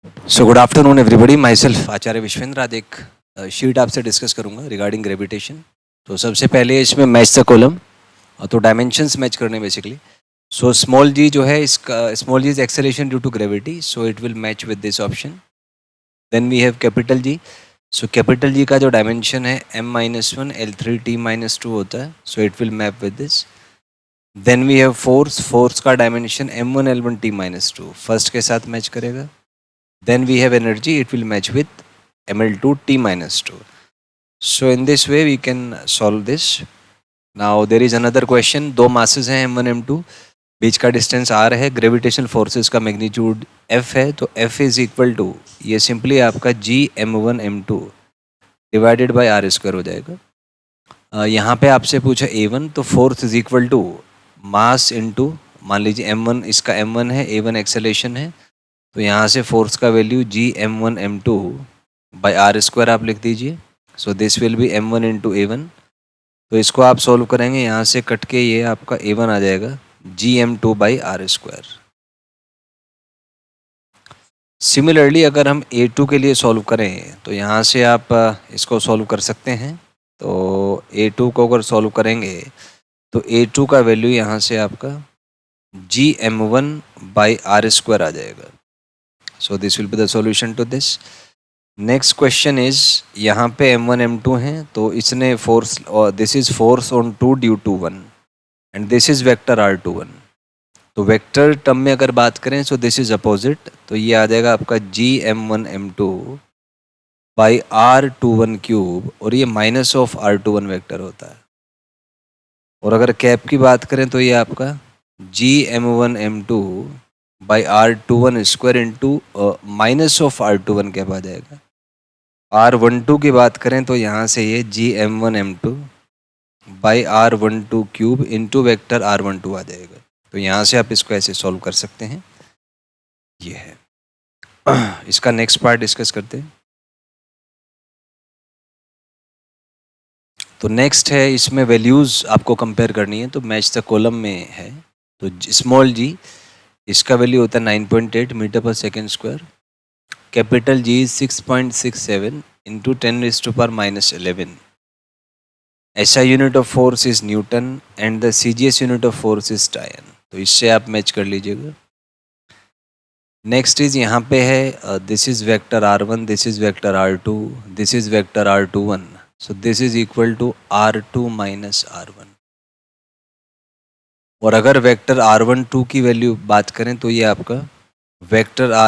सो good afternoon everybody, myself Acharya Vishwendra. आज एक sheet आपसे डिस्कस करूंगा रिगार्डिंग ग्रेविटेशन। तो सबसे पहले इसमें मैच द कॉलम, तो डायमेंशंस मैच करने बेसिकली। सो स्मॉल जी जो है, इसका small G is acceleration due to gravity, so it will match with this option. Then we have capital G. So capital G का जो dimension है m-1 L3t-2 होता है, so it will map with this. Then we have force. Force का dimension m1 L1t-2 first के साथ match करेगा। Then we have energy, it will match with ml2 t-2. So in this way we can solve this. Now there is another question, दो masses हैं m1 m2, बीच का distance r है, gravitational forces का magnitude f है, तो f is equal to ये simply आपका g m1 m2 divided by r square हो जाएगा। यहाँ पे आपसे पूछा a1, तो force is equal to mass into, मान लीजिए m1 इसका m1 है, a1 एक्सेलेरेशन है, तो यहाँ से फोर्स का value g m1 m2 by R square आप लिख दीजिए। So this will be m1 into a1। तो इसको आप सॉल्व करेंगे, यहाँ से कट के ये आपका a1 आ जाएगा gm2 by R square. Similarly अगर हम a2 के लिए सॉल्व करें तो यहाँ से आप इसको सॉल्व कर सकते हैं। तो a2 को अगर सॉल्व करेंगे तो a2 का वैल्यू यहाँ से आपका gm1 बाई आर स्क्वायर आ जाएगा। So this will be the solution to this. Next question is, यहाँ पे m1 m2 हैं, तो इसने force, और this is force on 2 due to 1 and this is vector r21। तो वेक्टर टर्म में अगर बात करें so this is opposite, तो ये आ जाएगा आपका gm1 m2 by r21 cube, और ये माइनस ऑफ r21 वेक्टर होता है। और अगर कैप की बात करें तो ये आपका gm1 m2 by r21 square into minus of r21 cap आ जाएगा। r12 की बात करें तो यहाँ से ये gm1 m2 by r12 cube into vector r12 आ जाएगा। तो यहाँ से आप इसको ऐसे सॉल्व कर सकते हैं। ये है। इसका नेक्स्ट पार्ट डिस्कस करते हैं। तो नेक्स्ट है, इसमें वैल्यूज़ आपको कंपेयर करनी है, तो मैच द कॉलम में है। तो स्मॉल जी, इसका वैल्यू होता है 9.8 मीटर पर second square. Capital G 6.67 into 10⁻⁻11। ऐसा unit of force is Newton and the CGS unit of force is डायन। तो इससे आप मैच कर लीजिएगा। नेक्स्ट इज यहाँ पे है, this is vector r1, this is vector r2, this is vector r21, so this is equal to r2 minus r1। और अगर वेक्टर r12 की वैल्यू बात करें तो ये आपका वेक्टर